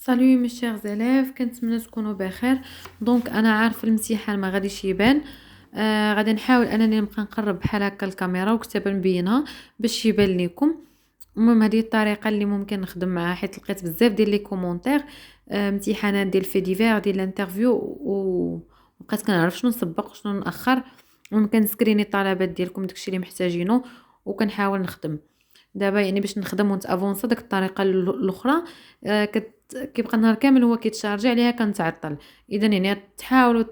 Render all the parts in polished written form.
سالو مي شيرز élèves كنتمنى تكونوا بخير. دونك انا عارف الامتحان ما غاديش يبان. غادي نحاول انني نبقى نقرب بحال هكا الكاميرا وكتابه نبينها باش يبان لكم. المهم هذه الطريقه اللي ممكن نخدم معها حيت لقيت بزاف ديال لي كومونتير. امتحانات ديال في ديفير ديال الانترفيو وبقيت كنعرف شنو نسبق وشنو ناخر، وممكن سكريني الطلبات ديالكم داكشي اللي محتاجينه وكنحاول نخدم دابا. يعني باش نخدم ونتافونسا داك الطريقه الاخرى كيبقى النهار كامل هو كيتشارجي عليها كنتعطل. اذا يعني تحاولوا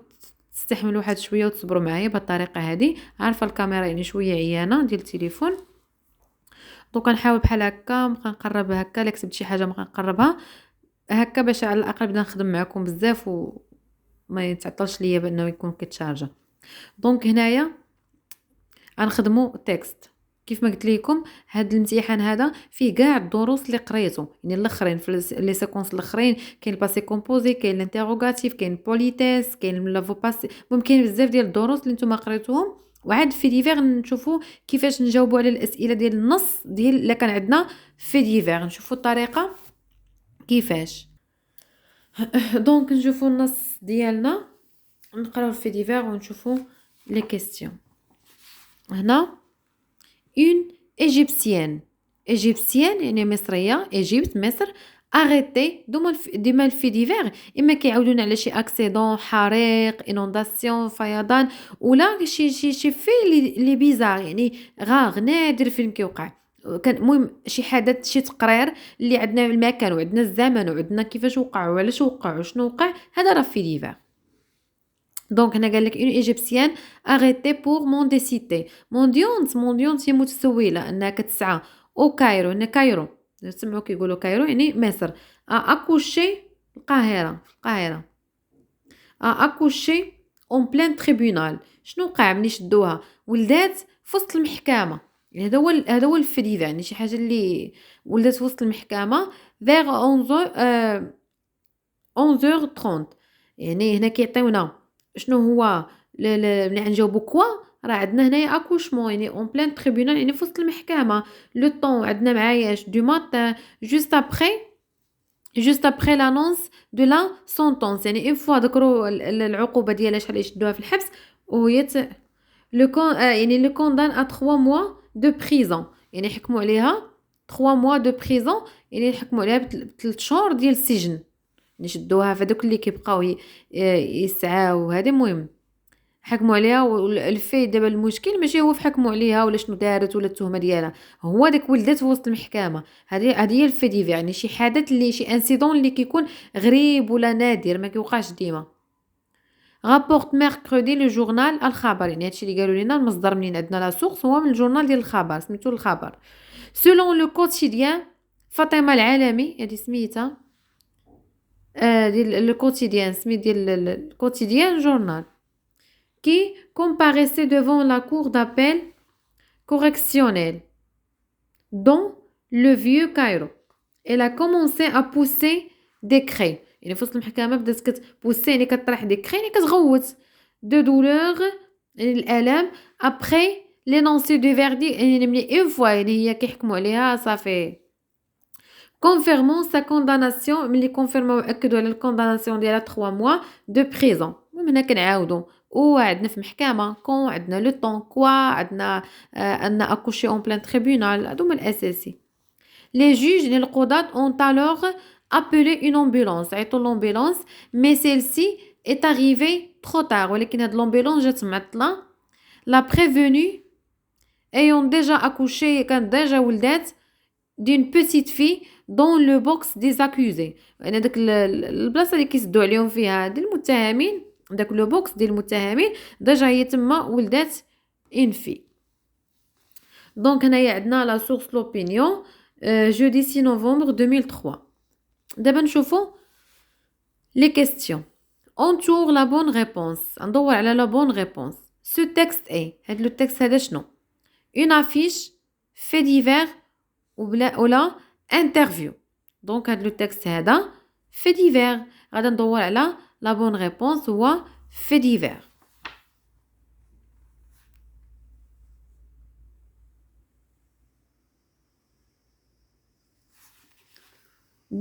تستحملوا واحد شويه وتصبروا معايا بهذه الطريقه هذه. عارفه الكاميرا يعني شويه عيانه ديال التليفون، دونك نحاول بحال هكا نبقى نقرب هكا. الا كتبت شي حاجه نبقى نقربها هكا باش على الاقل نبدا نخدم معكم بزاف وما يتعطلش ليا بانه يكون كيتشارجا. دونك هنايا غنخدموا تكست. كيف ما قلت لكم هاد الامتحان هذا فيه كاع الدروس اللي قريتو، يعني الاخرين في لي سيكونس الاخرين كاين الباسي كومبوزي، كاين الانتيروغاتيف، كاين بوليتيس، كاين لافو باسي. ممكن بزاف ديال الدروس اللي نتوما قريتوهم. وعاد في ديفير نشوفوا كيفاش نجاوبوا على الاسئله ديال النص ديال الا كان عندنا في ديفير. نشوفوا الطريقه كيفاش. دونك نشوفوا النص ديالنا، نقراو في ديفير ونشوفوا لي كيستيون. هنا une égyptienne. égyptienne يعني مصرية، إيجيبت مصر. arrêté ديما الفي ديفير اما كيعاودونا على شي اكسيدون، حريق، انونداسيون، فيضان، ولا شي في لي بيزار يعني غاغ نادر فين كيوقع. كان المهم شي حدث، شي تقرير اللي عندنا المكان وعندنا الزمن وعندنا كيفاش وقع وعلاش وقع وشنو وقع، هذا راه في ديفير. دونك هنا قال لك اون ايجيبسيان اريتي بور مونديسيتي. مونديونت هي متسوله انها كتسعى او كايرو. هنا كايرو سمعوا كيقولوا كايرو يعني مصر. اكوشي القاهره. اكوشي اون بلان تريبونال. شنو وقع ملي شدوها؟ ولدات في وسط المحكمه. يعني هذا هو الفديد، يعني شي حاجه اللي ولدات في وسط المحكمه فيغ 11h30. يعني هنا كيعطيونا شنو هو ملي غنجاوبو كوا راه عندنا هنايا اكوشمون يعني اون بلان تريبونال يعني في وسط المحكمه. لو طون عندنا معاياش دو ماتان جوست ابري لانونس دو لا سونطونس. يعني اون فوا ذكروا العقوبه ديالها شحال يشدوها في الحبس وهي لو كون يعني لو كوندان ا 3 موا دو بريزون. يعني حكموا عليها 3 موا دو بريزون، يعني حكموا عليها ب3 شهور ديال السجن. نشدوها فداك اللي كيبقاو يسعاو هذا. المهم حكموا عليها. والفي دابا المشكل ماشي هو في حكموا عليها ولا شنو دارت ولا التهمه ديالها، هو داك ولدات في وسط المحكمه. هذه هي الفي ديفير، يعني شي حدث اللي شي انسيدون اللي كيكون غريب ولا نادر ما كيوقعش ديما. رابورت ميركودي لو جورنال الخبر، يعني هادشي اللي قالوا لنا المصدر منين عندنا لا سورس هو من الجورنال ديال الخبر سميتو الخبر. سولون لو كوتيديان فاطمه العالمي هذه سميتها ديال لو كوتيديان سميت ديال الكوتيديان جورنال qui comparaissait devant la cour d'appel correctionnelle dans le vieux Cairo. Elle a commencé à pousser des cris. يعني في وسط المحكمة بدات كتبوسي يعني كطرح دي كري يعني كتغوت دو دولور يعني الآلام. après l'énoncé du verdict يعني ملي اون فوا يعني هي كيحكموا عليها صافي confirmant sa condamnation. ملي كونفيرماو اكدوا على الكونداناسيون ديالها 3 موا دو بريزون. المهم هنا كنعاودوا وعندنا في محكمه كون عندنا لو طون كوا عندنا ان اكوشي اون بلان تريبونال. هادو هما الاساسي. لي جوج يعني القضاة ont alors appelé une ambulance. عيطوا لومبيلونس مي celle-ci est arrivée trop tard. ولكن هاد لومبيلونس جات معطله. لا بريفوني ayant déjà accouché كانت ديجا ولدات d'une petite fille dans le box des accusés. يعني داك البلاصه اللي كيسدوا عليهم فيها ديال المتهمين، داك لو بوكس ديال المتهمين ديجا هي تما ولدات اون في. دونك هنايا عندنا لا سورس لوبينيون jeudi 6 نوفمبر 2003. دابا نشوفوا لي كيستيون entoure la bonne réponse. ندور على لا بون ريبونس. ce texte est هاد لو تكست هذا شنو؟ une affiche fait divers ولا انترفيو. دونك هاد لو تكست هذا في ديفير. غادا ندور على لا بون ريبونس هو في ديفير.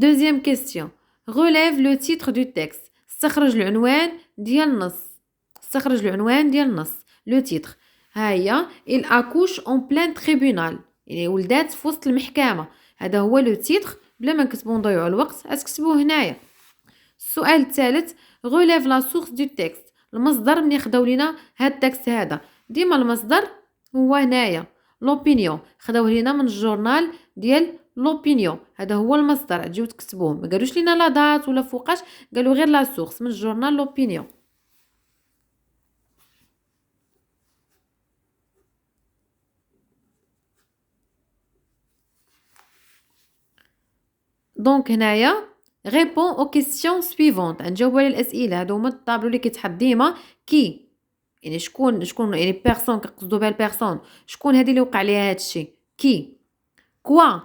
Deuxième question. relève le titre du texte. استخرج العنوان ديال النص. استخرج العنوان ديال النص. le titre. ها هي il accouche en plein tribunal. يعني ولدات في وسط المحكمة. هذا هو لو تيتر. بلا ما نكتبو نضيعو الوقت غتكتبوه هنايا. السؤال الثالث relève la source du texte. المصدر من يخداو لينا هاد التكست هذا. ديما المصدر هو هنايا لوبينيون. خداوه لينا من الجورنال ديال لوبينيون. هذا هو المصدر. تجيو تكتبوه. ما قالوش لينا لا دات ولا فوقاش. قالوا غير لا سورس من الجورنال لوبينيون. دونك هنايا répond aux questions suivantes. نجاوبوا على الاسئله. هادو هما الطابلو اللي كيتحط ديما كي يعني شكون يعني بيرسون كنقصدوا بها البيرسون. شكون هذه اللي وقع ليها هادشي كي كوا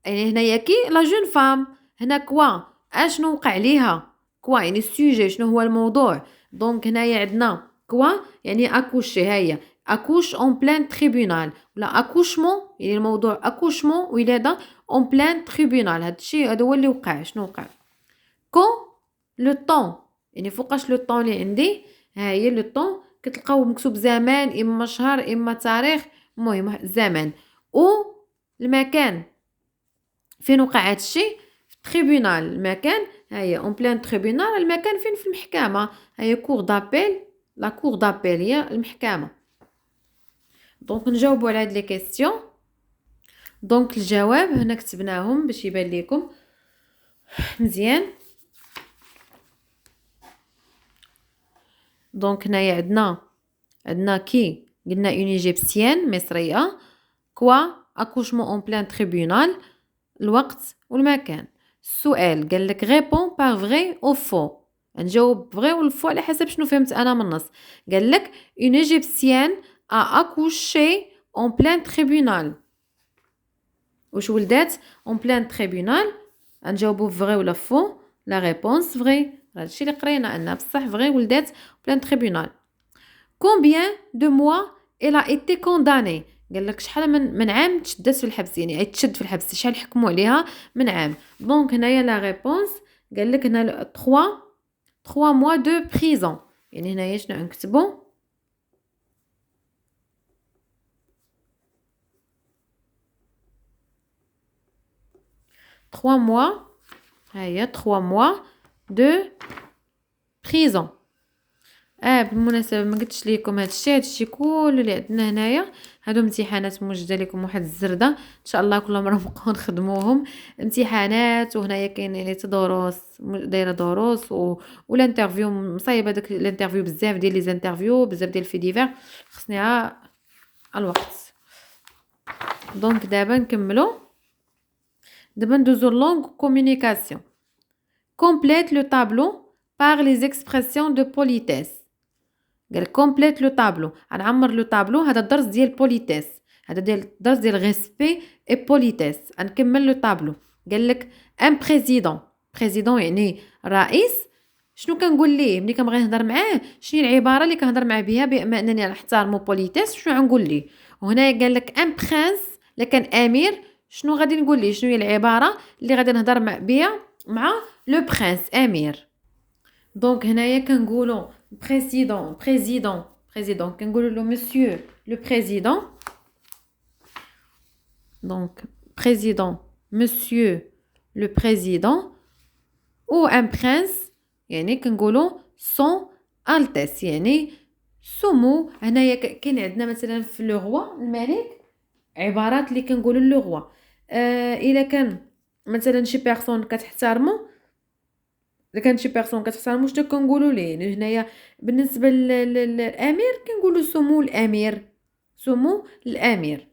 يعني هنايا كي لا جون فام. هنا كوا اشنو وقع ليها كوا يعني السوجي شنو هو الموضوع. دونك هنايا عندنا كوا يعني اكوشي. هي اكوش اون بلان تريبونال ولا اكوشمون يعني الموضوع اكوشمون ولاده اون بلان تريبونال. هادشي هذا هو اللي وقع. شنو وقع كون لو طون يعني فوقاش لو طون اللي عندي. ها هي لو طون كتلقاو مكتوب زمان اما شهر اما تاريخ. المهم زمان او المكان فين وقع هادشي في التريبونال. المكان ها هي اون بلان تريبونال. المكان فين في المحكمه. ها هي كور دابيل. لا كور دابيل هي المحكمه. دونك نجاوبوا على هاد لي كيسيون. دونك الجواب هنا كتبناهم باش يبان لكم مزيان. دونك هنايا عندنا كي قلنا اون ايجيبسيان مصريه. كوا اكوشمون اون بلان تريبونال. الوقت والمكان. السؤال قال لك ريبون بار فري او فو. نجاوب فري ولا فو على حسب شنو فهمت انا من النص. قال لك اون ايجيبسيان ا اكوشي اون بلان تريبونال. واش ولدات اون بلان تريبونال. نجاوبو فري ولا فو. لا ريبونس فري. هادشي اللي قرينا انها بصح فري ولدات بلان تريبونال. كومبيان دو موا الا ايتي كونداني. قال لك شحال من عام تشدات في الحبس يعني تشد في الحبس. شحال حكموا عليها من عام. دونك هنايا لا ريبونس قال لك هنا 3 موا دو بريزون. يعني هنايا شنو نكتبوا 3 موا. ها هي 3 موا دو بريزون. بالمناسبه ما قلتش لكم هادشي كل اللي عندنا هنايا هادو امتحانات موجده لكم واحد الزرده ان شاء الله كل مره نبقاو نخدموهم امتحانات. وهنايا كاين يعني دروس دايره دروس ولا انترفيو مصايبه داك الانترفيو بزاف ديال لي زانترفيو بزاف ديال في ديفير خصني الوقت. دونك دابا نكملوا. دابا ندوزو لونغ كومونيكاسيون. complète le tableau par les expressions de politesse. قال كومبليت لو طابلو. غنعمر لو طابلو. هذا الدرس ديال بوليتيس. هذا ديال الدرس ديال ريسبي اي بوليتيس. غنكمل لو طابلو. قال لك ان بريزيدون يعني رئيس. شنو كنقول ليه ملي كنبغي نهضر معاه. شنو العباره اللي كنهضر معاه بها بما انني نحترمو بوليتيس. شنو غنقول ليه. وهنا قال لك ان برانس الا كان امير. شنو غادي نقول ليه. شنو هي العباره اللي غادي نهضر بها مع لو برانس امير. دونك هنايا كنقولوا président كنقولوا له monsieur le président. donc président monsieur le président ou un prince يعني كنقولوا son altesse يعني سمو. هنايا كاين عندنا مثلا في لو روا الملك عبارات اللي كنقولوا لو روا. الا كان مثلا شي بيرسون كتحترمو. اذا كانت شي بيرسون كتحترمو شنو كنقولوا ليه. يعني هنايا بالنسبه للامير كنقولوا سمو الامير. سمو الامير.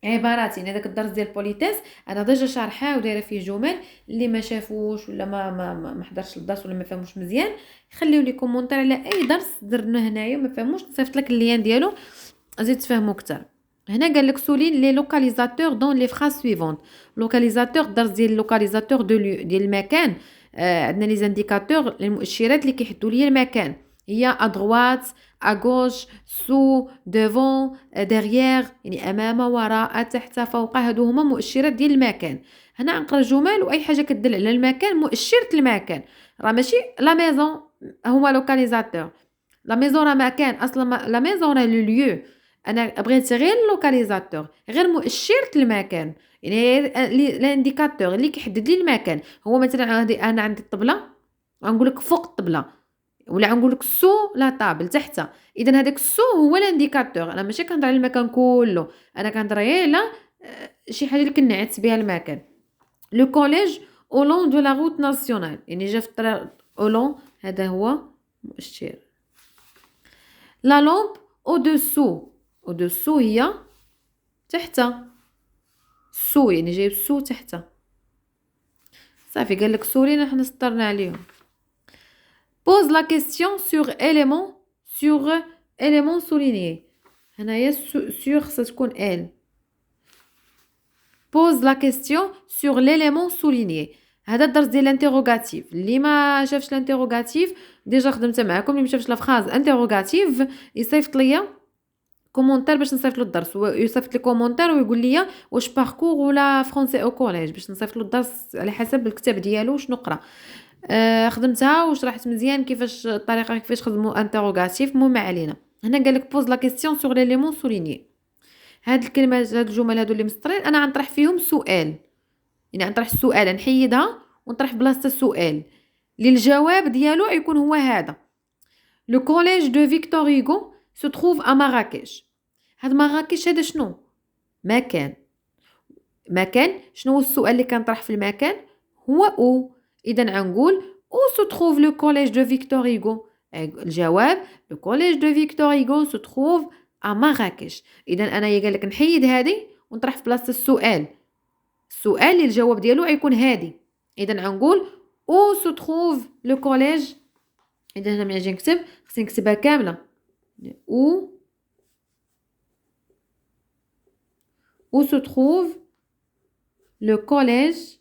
عبارات يعني داك الدرس ديال بوليتيس انا ديجا شارحاه ودايره فيه جمل. اللي ما شافوش ولا ما حضرش الدرس ولا ما فهموش مزيان خليو لي كومونتير على اي درس درنا هنايا ما فهموش نصيفط لك اللين ديالو زيد تفهموا اكثر. هنا قال لك سولين لي لوكاليزاتور دون لي فراز سويفونت. لوكاليزاتور درس ديال لوكاليزاتور ديال المكان. عندنا لي زانديكاتور المؤشرات اللي كيحدوا لي المكان. هي ادروات اغوش سو ديفون ديريير يعني امام وراء تحت فوق. هادو هما مؤشرات ديال المكان. هنا نقرا جمل واي حاجه كتدل على المكان مؤشره المكان. راه ماشي لا ميزون هو لوكاليزاتور. لا ميزون راه مكان اصلا، لا ميزون راه لو ليو. انا بغيت غير لوكاليزاتور، غير مؤشره المكان، يعني لانديكاتور اللي كيحدد لي المكان. هو مثلا انا عندي الطبله، غنقول لك فوق الطبله، ولا غنقول لك سو لا طابل تحتها. اذا هذاك السو هو لانديكاتور. انا ماشي كنهضر على المكان كله، انا كنهضر غير على شي حاجه اللي كنعت بها المكان. لو كوليج او لون دو لا روت ناسيونال، يعني جا في الطريق او لون، هذا هو مؤشر. لا لومب او دوسو، او دوسو هي تحتها، سو يعني جايب سو تحتها. صافي قال لك سوري حنا سطرنا عليهم. pose la question sur élément souligné. هنايا sur ستكون elle. pose la question sur l'élément souligné. هذا الدرس ديال الانتيروغاتيف. اللي ما شافش الانتيروغاتيف ديجا خدمتها معكم، اللي ما شافش لا فراز انتيروغاتيف يصيفط ليا كومونتير باش نصيفط له الدرس، ويصيفط لي كومونتير ويقول لي واش باركور ولا فرونسي او كوليج، باش نصيفط له الدرس على حسب الكتاب ديالو شنو قرا. خدمتها وشرحت مزيان كيفاش الطريقه كيفاش خدموا انتيروغاتيف. ما علينا. هنا قال لك بوز لا كيسيون سور ليليمون سوليني. هاد الكلمات هاد الجمل هادو اللي مسطرين انا غنطرح فيهم سؤال، يعني غنطرح السؤال نحيدها ونطرح بلاصه السؤال اللي الجواب ديالو يكون هو هذا. لو كوليج دو فيكتور هيغو سو تروف ا مراكش. هاد مراكش هذا شنو؟ مكان. شنو هو السؤال اللي كنطرح في المكان؟ هو او. اذا غنقول او سو تروف لو كوليج دو فيكتور هيغو. الجواب لو كوليج دو فيكتور هيغو سو تروف ا مراكش. اذا انا قال لك نحيد هذه ونطرح في بلاصه السؤال اللي الجواب ديالو غيكون هادي. اذا غنقول او سو تروف لو كوليج. اذا هنا ملي نجي نكتب خصني نكتبها كامله. او se trouve le collège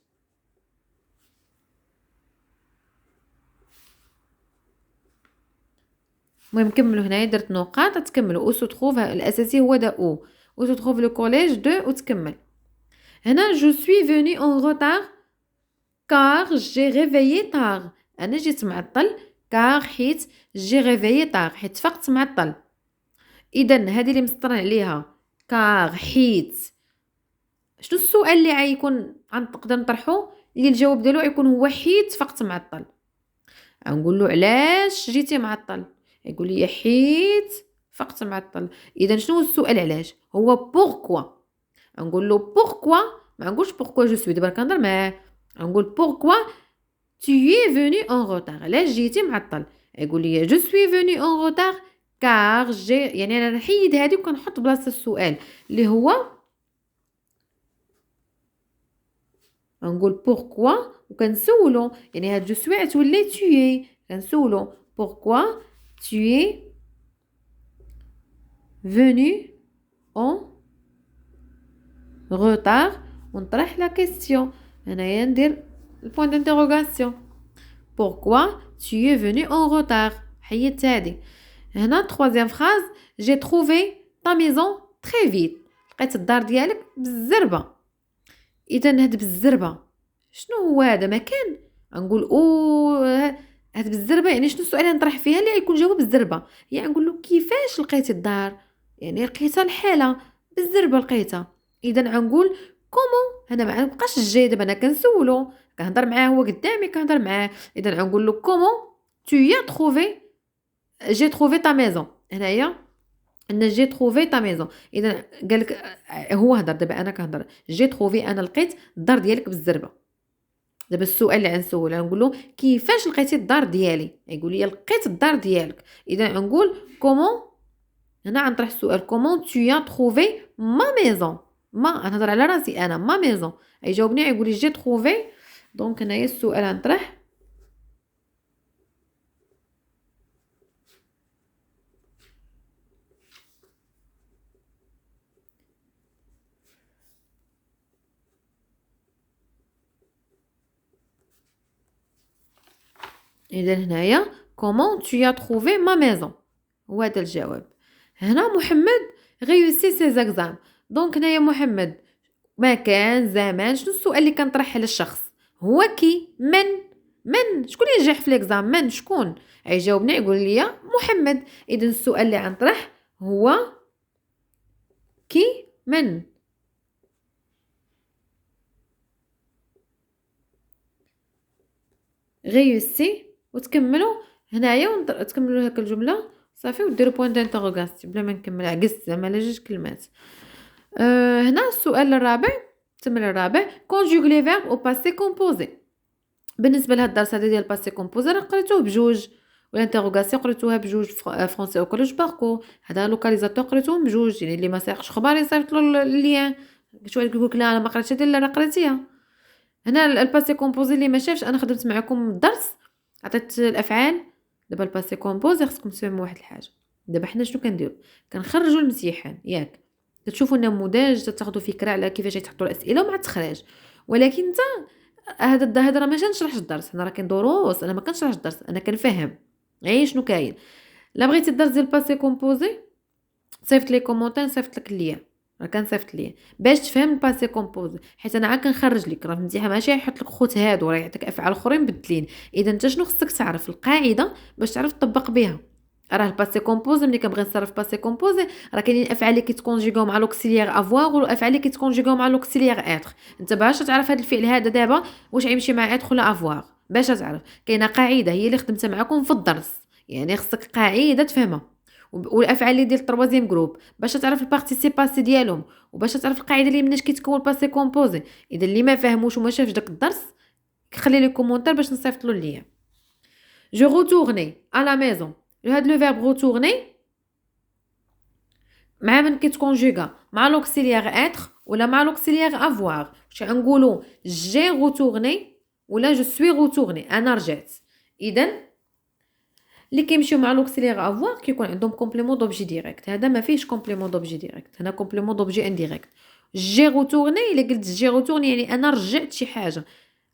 المهم نكملوا هنايا درت نقاط تكملوا. او se trouve الاساسي هو دا او se trouve le collège de وتكمل. هنا je suis venu en retard car j'ai réveillé tard. انا جيت معطل car حيت j'ai réveillé tard حيت فقت معطل. اذا هذه اللي مسطرين عليها car حيت. شنو السؤال اللي غيكون غنقدر نطرحو اللي الجواب ديالو غيكون هو حيت فقت معطل؟ غنقول له علاش جيتي معطل؟ يقول لي حيت فقت معطل. اذا شنو هو السؤال علاش؟ هو بوركوا. غنقول له بوركوا، ما نقولش بوركوا جو سوي. دابا كنهضر معاه غنقول بوركوا tu es venu en retard. علاش جيتي معطل؟ يقول لي جو سوي venu en retard car j'ai، يعني انا نحيد هذه وكنحط بلاصه السؤال اللي هو غنقول بوركوا وكنسولو. يعني هاد جو سوي غتولي tu es. كنسولو بوركوا tu es venu en retard ونطرح لا كيسيون. هنايا ندير البوين دانتيروغاسيون. بوركوا tu es venu en retard. حيدت هادي. هنا تروازيام فراز j'ai trouvé ta maison très vite. لقيت الدار ديالك بالزربه. اذا هاد بالزربه شنو هو؟ هذا مكان. غنقول او هاد بالزربه، يعني شنو السؤال اللي نطرح فيها اللي غيكون جواب بالزربه؟ يعني نقول له كيفاش لقيتي الدار؟ يعني لقيتها الحاله بالزربه لقيتها. اذا غنقول كومون. هنا ما نبقاش الجاي، دابا انا كنسولو كنهضر معاه هو قدامي كنهضر معاه. اذا غنقول له كومون tu as trouvé j'ai trouvé ta maison. هنايا ان جي تروفي تا ميزون. اذا قال لك هو هضر، دابا انا كنهضر جي تروفي انا لقيت الدار ديالك بالزربه. دابا السؤال اللي غنسولو غنقول له كيفاش لقيتي الدار ديالي؟ يقول لي لقيت الدار ديالك. اذا غنقول كومون. هنا غنطرح السؤال كومون tu as trouvé ما ميزون. ما غنهضر على راسي انا ما ميزون. يجاوبني يقول لي جي تروفي. دونك هنايا السؤال غنطرح إذا هنايا comment tu as trouvé ma maison هو هذا الجواب. هنا محمد réussit ses examens. دونك هنايا محمد مكان، زمان. شنو السؤال اللي كنطرح على الشخص؟ هو كي، من شكون اللي نجح في ليكزام؟ من شكون؟ غيجاوبني يقول لي محمد. اذا السؤال اللي غنطرح هو كي، من. غيوسي وتكملوا هنايا تكملوا هاك الجمله صافي وديروا بوين دانتيغوغاسيون بلا ما نكمل، عكست زعما على جوج كلمات. هنا السؤال الرابع، التمرين الرابع conjugue les verbes au passé composé. بالنسبه لهاد الدرس هذا ديال الباسي كومبوزي راه قريتوه بجوج، والانتيغوغاسيون قريتوها بجوج، فرونسي او كولوج باركو. هذا لوكاليزاتور قريتوهم بجوج، يعني اللي ما سايقش خبار يصيفط له اللين. شويه يقول لك لا انا ما قريتش هذه، لا راه قريتيها. هنا الباسي كومبوزي اللي ما شافش، انا خدمت معكم الدرس عطيت الافعال. دابا الباسي كومبوزي خصكم تفهموا واحد الحاجه. دابا حنا شنو كنديروا؟ كنخرجوا المسيحان ياك، تشوفوا نموذج، تاخذوا فكره على كيفاش يتحطوا الاسئله ومع التخريج. ولكن انت هذا راه ماشي نشرح الدرس، انا راه كاين دروس، انا ما كنشرحش الدرس، انا كنفهم غير شنو كاين. لا بغيتي الدرس ديال الباسي كومبوزي صيفط لي كومونتير، صيفط لك اللين، راه كنصيفط ليه باش تفهم الباسي كومبوزي، حيت انا عا كنخرج لك. راه في الامتحان ماشي يحط لك خوت هادو، راه يعطيك افعال اخرين مبدلين. اذا انت شنو خصك تعرف؟ القاعده باش تعرف تطبق بها. راه الباسي كومبوزي ملي كنبغي نصرف باسي كومبوزي راه كاينين افعال اللي كيتكونجيغاو مع لوكسيليير افوار، والافعال اللي كيتكونجيغاو مع لوكسيليير اتر. انت باش تعرف هذا الفعل هذا دابا واش غيمشي مع اتر ولا افوار، باش تعرف كاينه قاعده هي اللي خدمتها معكم في الدرس، يعني خصك قاعده تفهمها. والافعال اللي ديال التروازيام جروب باش تعرف البارتيسيباسي ديالهم، وباش تعرف القاعده اللي مناش كيتكون الباسي كومبوزي. اذا اللي ما فاهموش وما شافش داك الدرس خلي لي كومونتير باش نصيفط له اللين. جو روتورني ا لا ميزون. هاد لو فيرب روتورني مع من كيتكونجوغا مع لوكسيليير اتر ولا مع لوكسيليير افوار. واش غنقولوا جي روتورني ولا جو سوي روتورني، انا رجعت. اذا اللي كيمشيو مع لوكسيليير افوار كيكون عندهم كومبليمون دوبجي ديريكت، هذا ما فيهش كومبليمون دوبجي ديريكت، هنا كومبليمون دوبجي انديريكت. جي روتورني الا قلت جي روتورني يعني انا رجعت شي حاجه.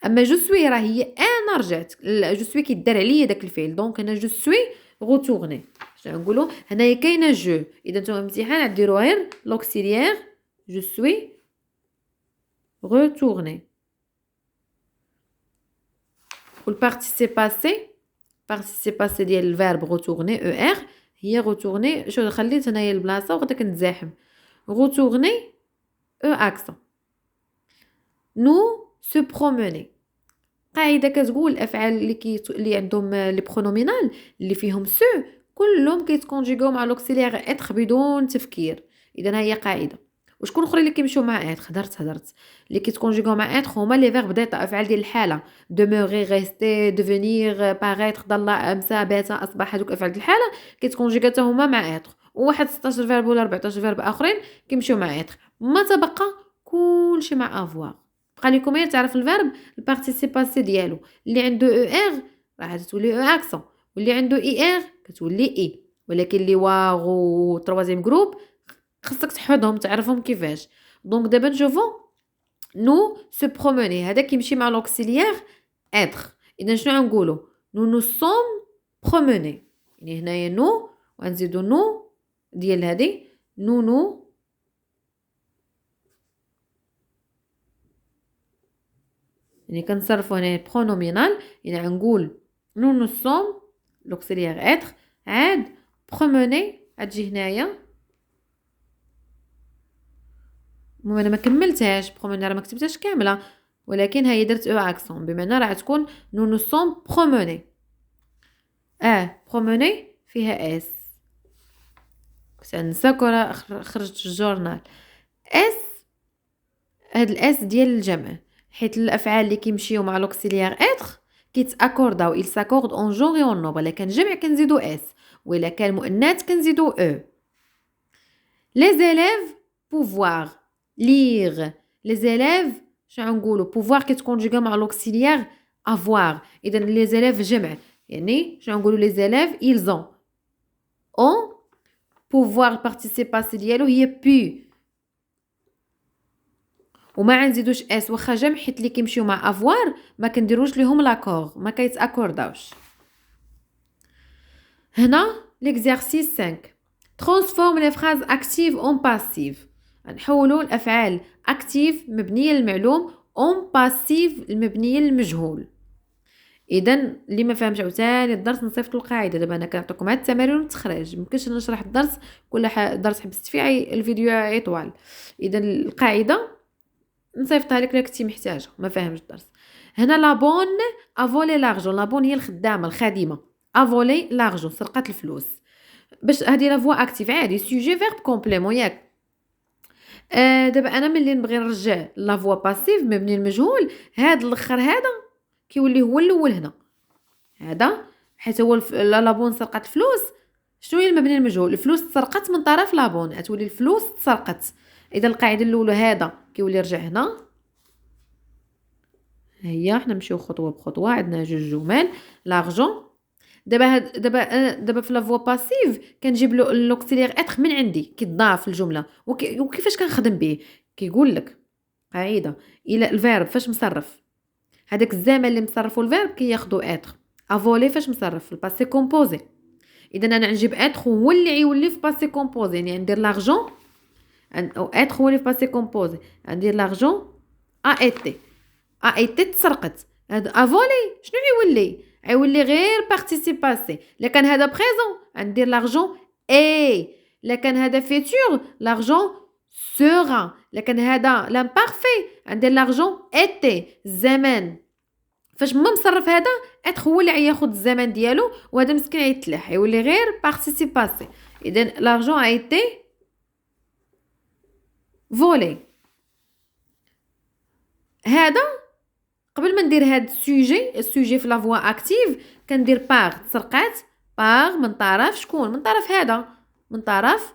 اما جو سوي راه هي انا رجعت، جو سوي كيدار عليا داك الفعل، دونك انا جو سوي روتورني. شنو نقولوا هنايا كاينه جو، اذا نتوما امتحان غديروا غير لوكسيليير جو سوي روتورني. والبارتيسيب باسي، بارتيسيب باسي ديال الفيرب روتورني او ار هي روتورني. شو خليت هنايا البلاصه وغدا كنتزاحم. روتورني او اكسون. نو سو بروموني. قاعده كتقول الافعال اللي عندهم لي برونومينال اللي فيهم سو كلهم كيتكونجيغاو مع لوكسيليير اتر بدون تفكير. اذا هي قاعده. وشكون اخرين اللي كيمشيو مع اتر؟ هضرت اللي كيتكونجيغاو مع اتر هما لي فيرب ديتا، افعال ديال الحاله. دوموري، ريستي، ديفينير، باغيتر، ضل، امسى، بات، اصبح. هذوك افعال ديال الحاله كيتكونجيغاو حتى هما مع اتر. وواحد 16 فيرب ولا 14 فيرب اخرين كيمشيو مع اتر. ما تبقى كلشي مع افوار. بقى لكم غير تعرف الفيرب البارتيسيباسي ديالو. اللي عنده او ار راه تولي او اكسون، واللي عنده اي ار كتولي اي. ولكن اللي واغ تروازيام جروب خصك تحفظهم تعرفهم كيفاش. دونك دابا نشوفو نو سو بروموني، هذا كيمشي مع لوكسيليير اتر. اذا شنو غنقولوا؟ نو سوم بروموني، يعني هنايا نو وغنزيدو نو ديال هذه نو يعني كنصرفو هنايا برونومينال. يعني غنقول نو سوم لوكسيليير اتر عاد بروموني غتجي هنايا. المهم انا ما كملتهاش بروموني، راه ما كتبتهاش كامله، ولكن هي درت او اكسون بمعنى راه تكون نو سوم بروموني. بروموني فيها اس، كنت نساك ورا خرجت الجورنال. اس هاد الاس ديال الجمع، حيت الافعال اللي كيمشيو مع لوكسيليير اتر كيتاكورداو il s'accorde en genre et en nombre. الا كان جمع كنزيدو اس، وإلا كان مؤنث كنزيدو او. les élèves pouvoir lire. les élèves شنو غنقولوا؟ pouvoir كيتكونجيغا مع لوكسيليير avoir. اذا les élèves جمع، يعني شنو غنقولوا؟ les élèves ils ont pouvoir participer ديالو هي pu، وما نزيدوش اس واخا جمع، حيت اللي كيمشيو مع افوار ما كنديروش ليهم لاكور، ما كيتاكورداوش. هنا ليكزارسيس 5 transforme les phrases actives en passives. نحولوا الافعال اكتيف مبنيه للمعلوم اون باسيف المبنيه للمجهول. اذا اللي ما فهمش عاوتاني الدرس نصيفط القاعده. دابا انا كنعطيكم هاد التمارين والتخريج، ممكنش نشرح الدرس كل درس حبست فيه الفيديو طوال. اذا القاعده نصيفطها لك الا كنتي محتاجه ما فاهمش الدرس. هنا لابون افولي لارجون، لابون هي الخدامه الخادمه، افولي لارجون سرقات الفلوس. باش هذه لا فوا اكتيف عادي سوجي فيرب كومبليمون ياك. دابا انا ملي نبغي نرجع لا فوا باسيف مبني المجهول، هذا الاخر هذا كيولي هو الاول هنا، هذا حيت هو لابون سرقات الفلوس. شنو هي المبني المجهول؟ الفلوس تسرقت من طرف لابون، تولي الفلوس تسرقت. اذا القاعده الاولى هذا كيولي يرجع هنا. هيا حنا نمشيو خطوه بخطوه. عندنا جوج جمل لارجون. دابا في لا فوا باسيف كنجيب له لوكسيليير اتر من عندي كيتضاف في الجمله. وكيفاش كنخدم به؟ كيقول لك قاعده الى الفيرب فاش مصرف، هذاك الزمن اللي مصرفوا الفيرب كياخذوا اتر. افولي فاش مصرف في الباسي كومبوزي. اذا انا نجيب اتر هو اللي يولي في باسي كومبوزي، يعني ندير لارجون او اتر هو اللي في باسي كومبوزي، ندير لارجون ا ايتي. ا ايتي تسرقت. هذا افولي شنو يولي غير بارتيسيب باسي. لكن هذا بريزون ندير لارجون اي. لكن هذا فيتور لارجون سورا. لكن هذا لامبارفي ندير لارجون ايتي. الزمان فاش ما مصرف هذا اتر هو اللي ياخذ الزمان ديالو، وهذا مسكين يتلح يولي غير بارتيسيب باسي. اذا لارجون ايتي فولي. هذا قبل ما ندير هاد السوجي في لا فوا اكتيف كندير باغ تسرقات. باغ من طرف شكون؟ من طرف هذا، من طرف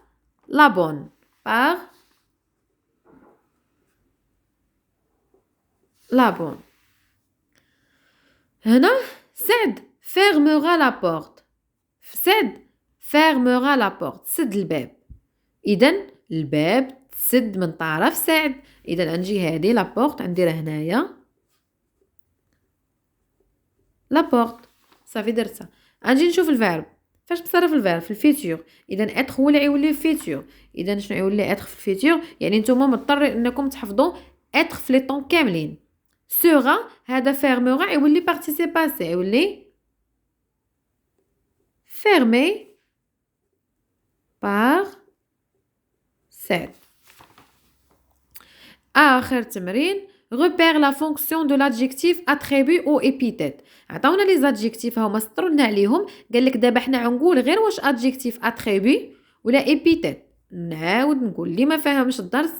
لابون. باغ لابون. هنا سعد فيرمورا لا بورت. سعد فيرمورا لا بورت سد الباب. اذا الباب تسد من طرف سعد. اذا نجي هذه لا بورت نديرها هنايا لا بورت صافي درتها. نجي نشوف الفيرب فاش تصرف الفيرب في الفيتور. اذا اتر هو اللي يولي في الفيتور. اذا شنو يولي اتر في الفيتور؟ يعني نتوما مضطرين انكم تحفظوا اتر في لي طون كاملين. سورا هذا فيرمورا يولي بارتيسيب باسي، يولي فيرمي بار سيت. آخر تمرين repère la fonction de l'adjectif attribut ou épithète. عطاونا لي زادجيكتيف هما سطرنا عليهم. قال لك دابا حنا غنقول غير واش adjectif attribut ولا épithète. نعاود نقول اللي ما فاهمش الدرس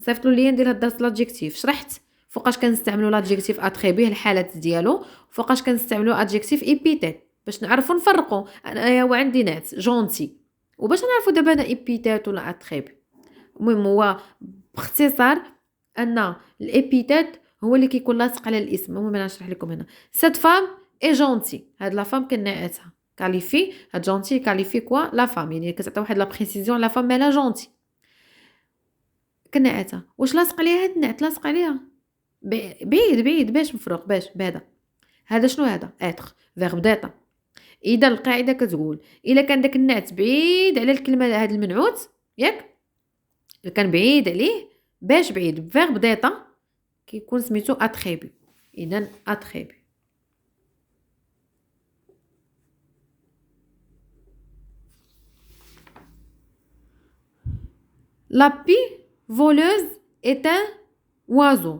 صيفطوا لي ندير هاد الدرس الادجيكتيف. شرحت فوقاش كنستعملوا الادجيكتيف attribut الحالات ديالو، فوقاش كنستعملوا adjectif épithète باش نعرفوا نفرقوا. انا وعندي نات جونتي، وباش نعرفوا دابا انا épithète ولا attribut. المهم هو باختصار ان الابيتيت هو اللي كيكون لاصق على الاسم. المهم انا نشرح لكم هنا. سيت فام اي جونتي، هاد لا فام كنعتها كاليفي. هاد جونتي كاليفي كوا لا فام، يعني كتعطي واحد لا بريسيزيون لا فام مالا جونتي كنعتها. واش لاصق عليها هاد النعت؟ لاصق عليها بعيد باش مفروق باش بهذا. هذا شنو هذا؟ اتر فيرب ديتا. اذا القاعده كتقول الا كان داك النعت بعيد على الكلمه هذا المنعوت ياك، الا كان بعيد عليه باش بعيد فيرب ديتا كيكون سميتو اتريبي. اذا اتريبي. La pie voleuse est un oiseau.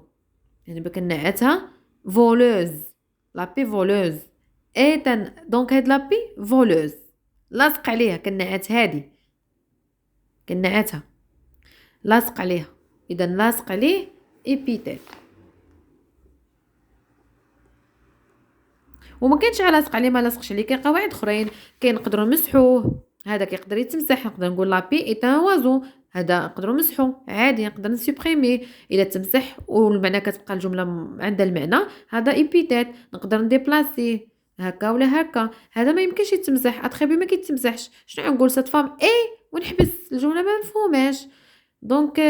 يعني بكنعتها voleuse. La pie voleuse est un. donc هاد la pie voleuse لاصق عليها كنعت هادي كنعتها لاصق عليها. اذا لاصق عليه ابيتيت. وما كاينش لاصق عليه ما لاصقش عليه. كاين قواعد اخرين نقدروا نمسحوه. هذا كيقدر يتمسح. نقدر نقول لا بي ايت ان وازو، هذا نقدروا نمسحو عادي. نقدر نسوبريمي الا تمسح والمعنى كتبقى الجمله عندها المعنى. هذا ايبيتيت. نقدر نديبلاسي هكا ولا هكا. هذا ما يمكنش يتمسح. اتريبي ما كيتمسحش. شنو نقول سات فام اي ونحبس الجمله ما مفهوماش. دونك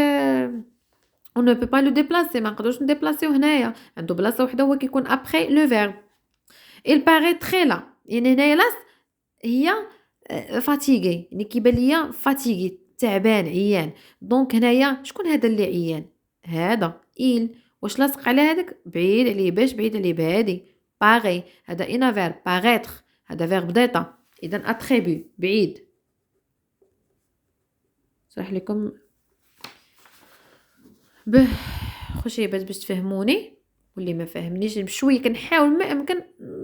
on ne peut pas le déplacer. ما نقدروش نديبلاسيو هنايا، عنده بلاصه وحده هو كيكون ابري لو فيرب. il paraît très là يعني هنايا لاص هي فاتيغي، يعني كيبان ليا فاتيغي تعبان عيان. دونك هنايا شكون هذا اللي عيان؟ هذا إل. واش لاصق على هذاك؟ بعيد عليه. باش بعيد عليه بهادي باغي. هذا إنا فيرب باغيتر، هذا فيرب ديتا، إذا اتريبي بعيد. صح لكم به خشيبات باش تفهموني، واللي ما فهمنيش بشويه كنحاول ما امكن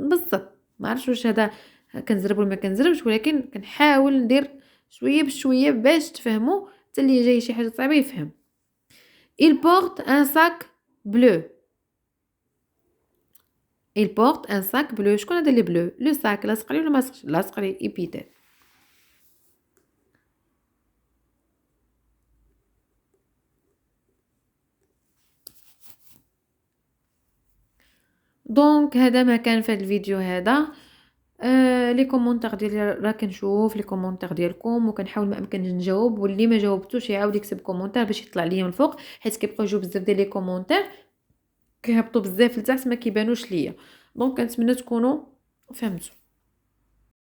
بسط. ما عرفتش واش هذا كنزرب ولا ما كنزربش، ولكن كنحاول ندير شويه بشويه باش تفهموا، حتى اللي جاي شي حاجه صعيبه يفهم. il porte un sac bleu. il porte un sac bleu. شكون هذا اللي بلو؟ لو ساك لاصق عليه ولا ما لاصقش؟ لاصق عليه ايبيتال. دونك هذا ما كان في هذا الفيديو هذا. لي كومونتير ديالي راه كنشوف لي كومونتير ديالكم وكنحاول ما امكن نجاوب، واللي ما جاوبتوش يعاود يكتب كومونتير باش يطلع ليا من الفوق، حيت كيبقاو يجيو بزاف ديال لي كومونتير كيهبطوا بزاف لتحت ما كيبانوش ليا. دونك كنتمنى تكونوا فهمتوا.